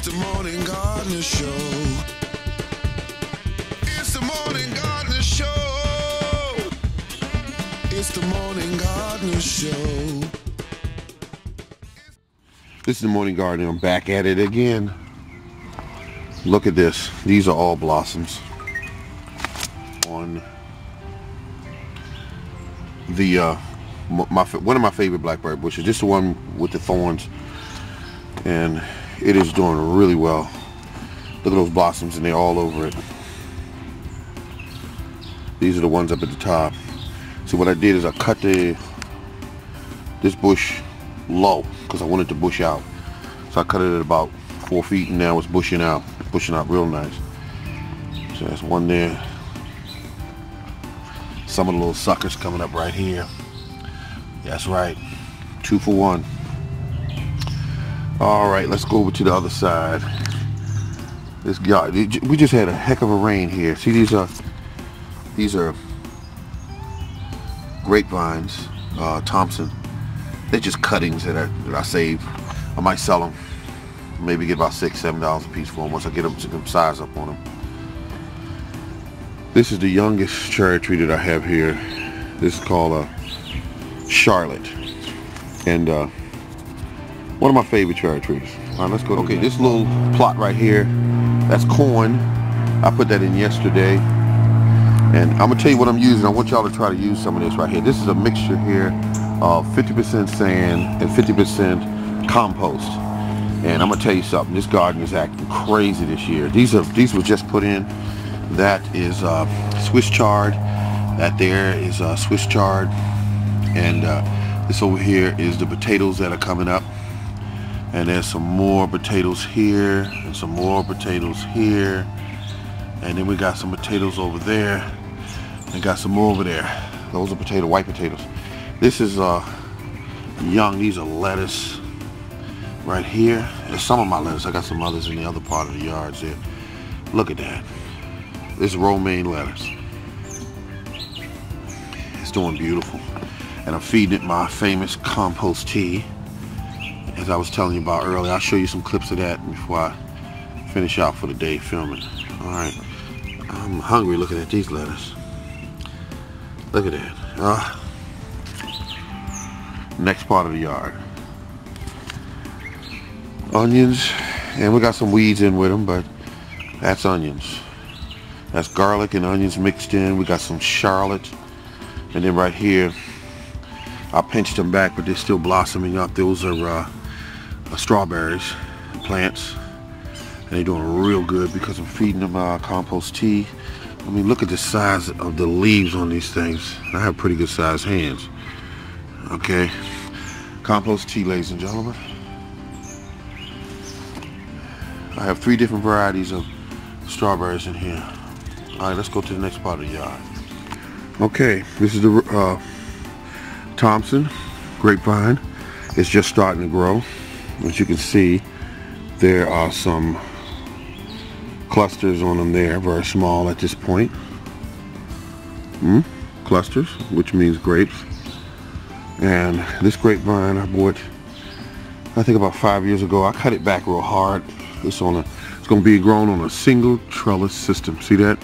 the morning gardener show. It's the morning gardener show. It's the morning gardener show. This is the morning gardener. I'm back at it again. Look at this. These are all blossoms on the one of my favorite blackberry bushes. This is the one with the thorns, and it is doing really well. Look at those blossoms, and they're all over it. These are the ones up at the top. So what I did is I cut this bush low because I wanted to bush out. So I cut it at about 4 feet, and now it's bushing out real nice. So that's one there. Some of the little suckers coming up right here. That's right, 2 for 1. All right, let's go over to the other side. This guy, we just had a heck of a rain here. See, these are grapevines, Thompson. They're just cuttings that I saved. I might sell them, maybe get about $6-7 a piece for them once I get them to size up on them. This is the youngest cherry tree that I have here. This is called a Charlotte, and one of my favorite cherry trees. All right, let's go. Okay, this little plot right here, that's corn. I put that in yesterday, and I'm gonna tell you what I'm using. I want y'all to try to use some of this right here. This is a mixture here of 50% sand and 50% compost. And I'm gonna tell you something. This garden is acting crazy this year. These were just put in. That is Swiss chard. That there is Swiss chard. And this over here is the potatoes that are coming up. And there's some more potatoes here, and some more potatoes here. And then we got some potatoes over there. And got some more over there. Those are white potatoes. This is young. These are lettuce right here. There's some of my lettuce. I got some others in the other part of the yards there. Look at that. This is romaine lettuce. It's doing beautiful. And I'm feeding it my famous compost tea, as I was telling you about earlier. I'll show you some clips of that before I finish out for the day filming. All right, I'm hungry looking at these lettuce. Look at that. Next part of the yard. Onions, and we got some weeds in with them, but that's onions. That's garlic and onions mixed in. We got some Charlotte, and then right here, I pinched them back, but they're still blossoming up. Those are strawberries plants, and they're doing real good because I'm feeding them compost tea. I mean, look at the size of the leaves on these things. I have pretty good sized hands. Okay, compost tea, ladies and gentlemen. I have 3 different varieties of strawberries in here. All right, let's go to the next part of the yard. Okay, this is the Thompson grapevine. It's just starting to grow. As you can see, there are some clusters on them there, very small at this point. Clusters, which means grapes. And this grapevine I bought, I think about 5 years ago. I cut it back real hard. It's going to be grown on a single trellis system. See that?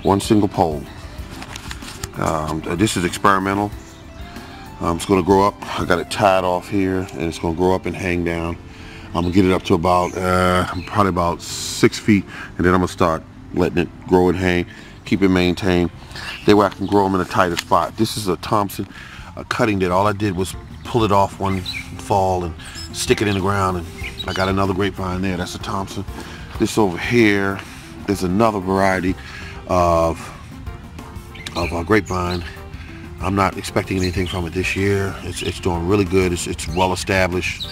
One single pole. This is experimental. It's going to grow up. I got it tied off here, and it's going to grow up and hang down. I'm going to get it up to about probably about 6 feet, and then I'm going to start letting it grow and hang, keep it maintained. That way I can grow them in a tighter spot. This is a Thompson, a cutting that all I did was pull it off one fall and stick it in the ground, and I got another grapevine there. That's a Thompson. This over here is another variety of grapevine. I'm not expecting anything from it this year. It's doing really good. It's well established,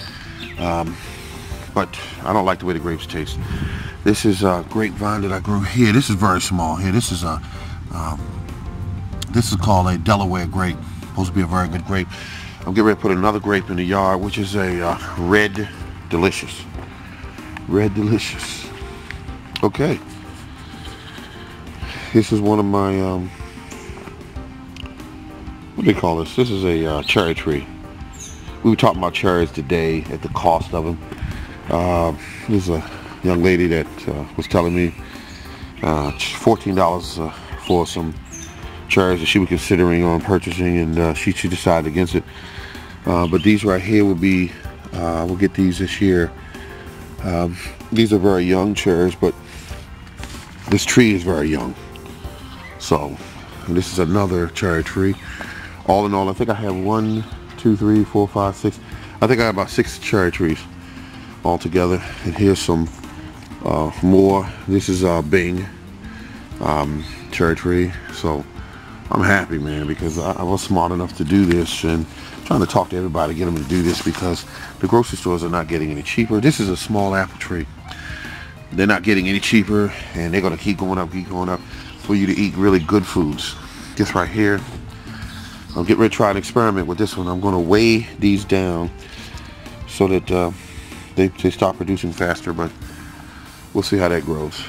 but I don't like the way the grapes taste. This is a grapevine that I grew here. This is very small here. This is called a Delaware grape. Supposed to be a very good grape. I'm getting ready to put another grape in the yard, which is a Red Delicious. Red Delicious. Okay. This is one of my what do they call this? This is a cherry tree. We were talking about cherries today at the cost of them. This is a young lady that was telling me $14 for some cherries that she was considering on purchasing, and she decided against it. But these right here will be, we'll get these this year. These are very young cherries, but this tree is very young. So this is another cherry tree. All in all, I think I have 1, 2, 3, 4, 5, 6. I think I have about 6 cherry trees all together. And here's some more. This is Bing cherry tree. So I'm happy, man, because I was smart enough to do this, and trying to talk to everybody, get them to do this, because the grocery stores are not getting any cheaper. This is a small apple tree. They're not getting any cheaper, and they're going to keep going up for you to eat really good foods. This right here, I'm getting ready to try an experiment with this one. I'm going to weigh these down so that they start producing faster, but we'll see how that goes.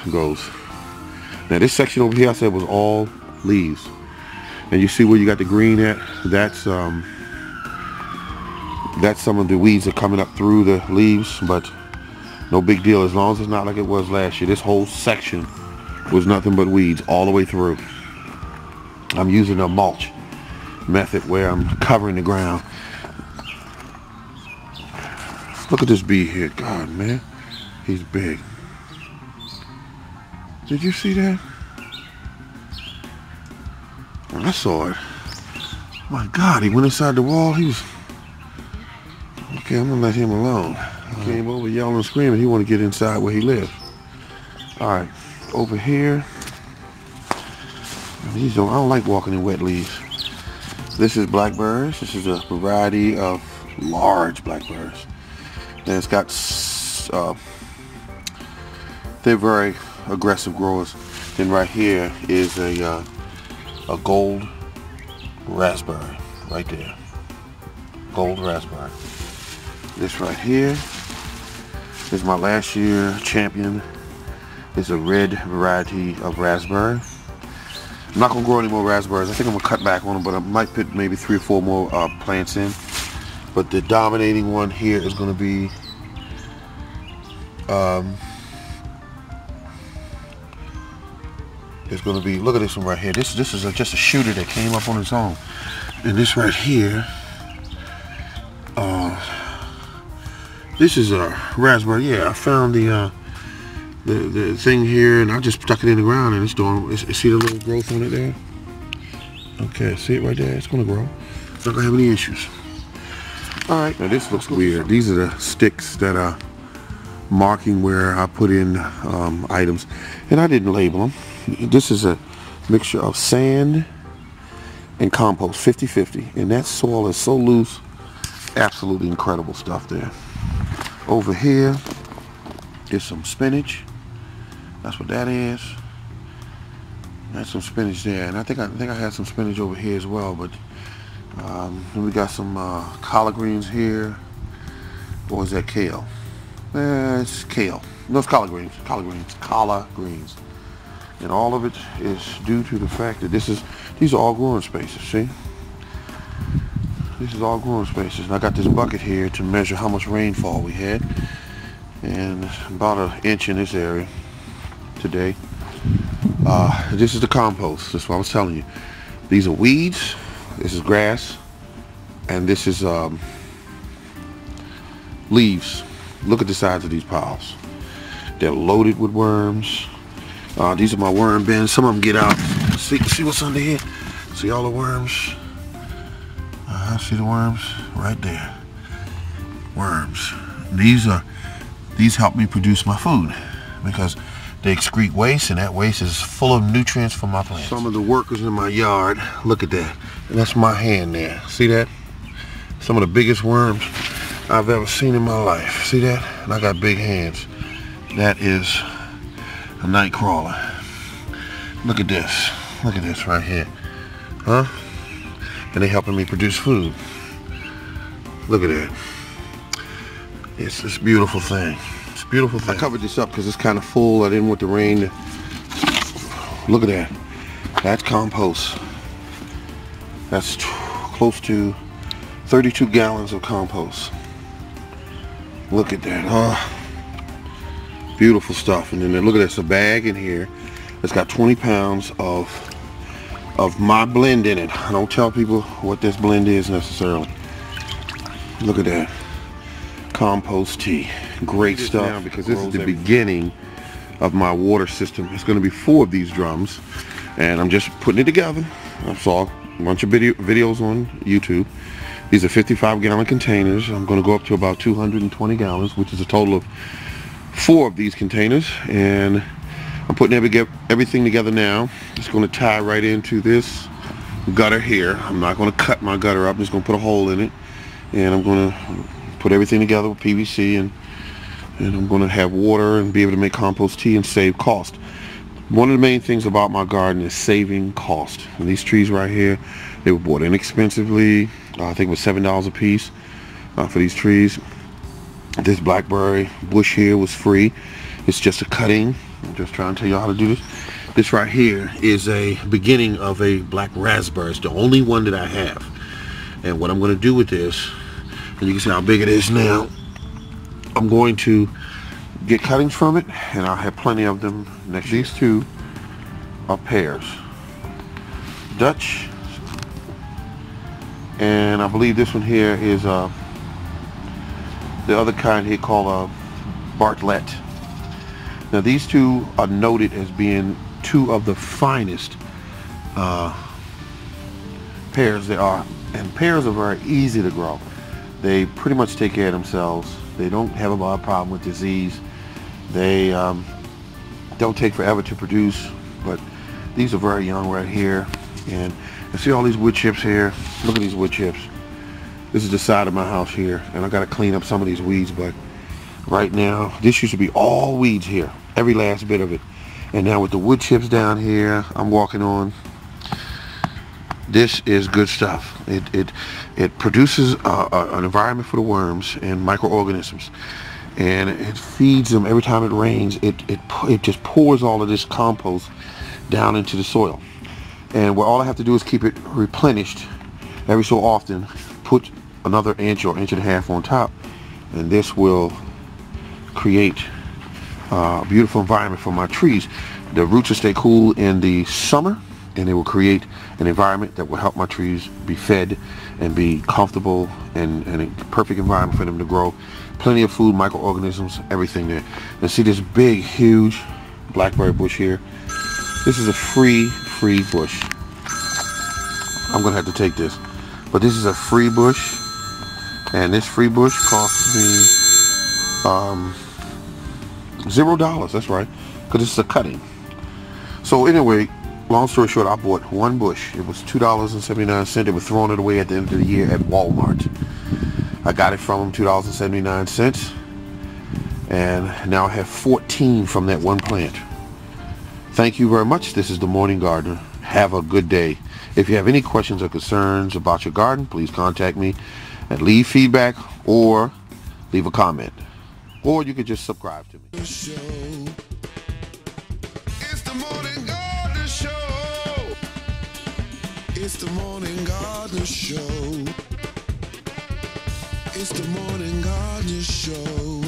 Now this section over here I said was all leaves, and you see where you got the green at? That's some of the weeds that are coming up through the leaves, but no big deal as long as it's not like it was last year. This whole section was nothing but weeds all the way through. I'm using a mulch method where I'm covering the ground. Look at this bee here. God, man, he's big. Did you see that? I saw it. My God, he went inside the wall. He was... Okay, I'm gonna let him alone. He came over yelling and screaming. He wanted to get inside where he lived. All right, over here. I don't like walking in wet leaves. This is blackberries. This is a variety of large blackberries. And it's got, they're very aggressive growers. Then right here is a gold raspberry, right there. Gold raspberry. This right here is my last year champion. It's a red variety of raspberry. I'm not gonna grow any more raspberries. I think I'm gonna cut back on them, but I might put maybe 3 or 4 more plants in. But the dominating one here is gonna be look at this one right here. This is just a shooter that came up on its own. And this right here, this is a raspberry. Yeah, I found the thing here, and I just stuck it in the ground, and it's doing. See the little growth on it there? Okay, see it right there? It's gonna grow. Not gonna have any issues. All right, now this looks weird. These are the sticks that are marking where I put in items, and I didn't label them. This is a mixture of sand and compost, 50-50, and that soil is so loose. Absolutely incredible stuff there. Over here is some spinach. That's what that is. That's some spinach there, and I think I had some spinach over here as well. But then we got some collard greens here. Or is that kale? It's kale. No, it's collard greens. Collard greens. And all of it is due to the fact that these are all growing spaces. See? This is all growing spaces. And I got this bucket here to measure how much rainfall we had. And about 1 inch in this area today. This is the compost. That's what I was telling you. These are weeds. This is grass. And this is leaves. Look at the size of these piles. They're loaded with worms. These are my worm bins. Some of them get out. See what's under here? See all the worms? See the worms? Right there. Worms. These help me produce my food because they excrete waste, and that waste is full of nutrients for my plants. Some of the workers in my yard, look at that. And that's my hand there. See that? Some of the biggest worms I've ever seen in my life. See that? And I got big hands. That is a night crawler. Look at this. Look at this right here. Huh? And they're helping me produce food. Look at that. It's this beautiful thing. It's a beautiful thing. I covered this up because it's kind of full. I didn't want the rain to... Look at that. That's compost. That's close to 32 gallons of compost. Look at that. Beautiful stuff. And then look at this, a bag in here that's got 20 pounds of my blend in it. I don't tell people what this blend is necessarily. Look at that. Compost tea. Great stuff. Now, because this is the beginning of my water system. It's going to be 4 of these drums, and I'm just putting it together. I saw a bunch of videos on YouTube. These are 55-gallon containers. I'm going to go up to about 220 gallons, which is a total of 4 of these containers, and I'm putting everything together now. It's going to tie right into this gutter here. I'm not going to cut my gutter up. I'm just going to put a hole in it, and I'm going to put everything together with PVC, and I'm going to have water and be able to make compost tea and save cost. One of the main things about my garden is saving cost. And these trees right here, they were bought inexpensively. I think it was $7 a piece for these trees. This blackberry bush here was free. It's just a cutting. I'm just trying to tell you how to do this. This right here is a beginning of a black raspberry. It's the only one that I have. And what I'm going to do with this, and you can see how big it is now, I'm going to get cuttings from it, and I'll have plenty of them next year. These 2 are pears. Dutch, and I believe this one here is the other kind here called Bartlett. Now these 2 are noted as being 2 of the finest pears there are, and pears are very easy to grow. They pretty much take care of themselves. They don't have a lot of problem with disease. They don't take forever to produce, but these are very young right here. And you see all these wood chips here? Look at these wood chips. This is the side of my house here, and I got to clean up some of these weeds, but right now, this used to be all weeds here, every last bit of it. And now with the wood chips down here, I'm walking on. This is good stuff. It produces an environment for the worms and microorganisms, and it feeds them. Every time it rains, it just pours all of this compost down into the soil. And what all I have to do is keep it replenished every so often. Put another inch or inch and a half on top, and this will create a beautiful environment for my trees. The roots will stay cool in the summer, and it will create an environment that will help my trees be fed and be comfortable, and a perfect environment for them to grow. Plenty of food, microorganisms, everything there. And see this big, huge blackberry bush here? This is a free bush. I'm gonna have to take this, but this is a free bush, and this free bush cost me $0. That's right, because it's a cutting. So anyway, long story short, I bought 1 bush. It was $2.79. They were throwing it away at the end of the year at Walmart. I got it from them, $2.79, and now I have 14 from that 1 plant. Thank you very much. This is the Morning Gardener. Have a good day. If you have any questions or concerns about your garden, please contact me and leave feedback or leave a comment. Or you could just subscribe to me. It's the Morning Gardener Show. It's the Morning Gardener Show. It's the Morning Gardener Show.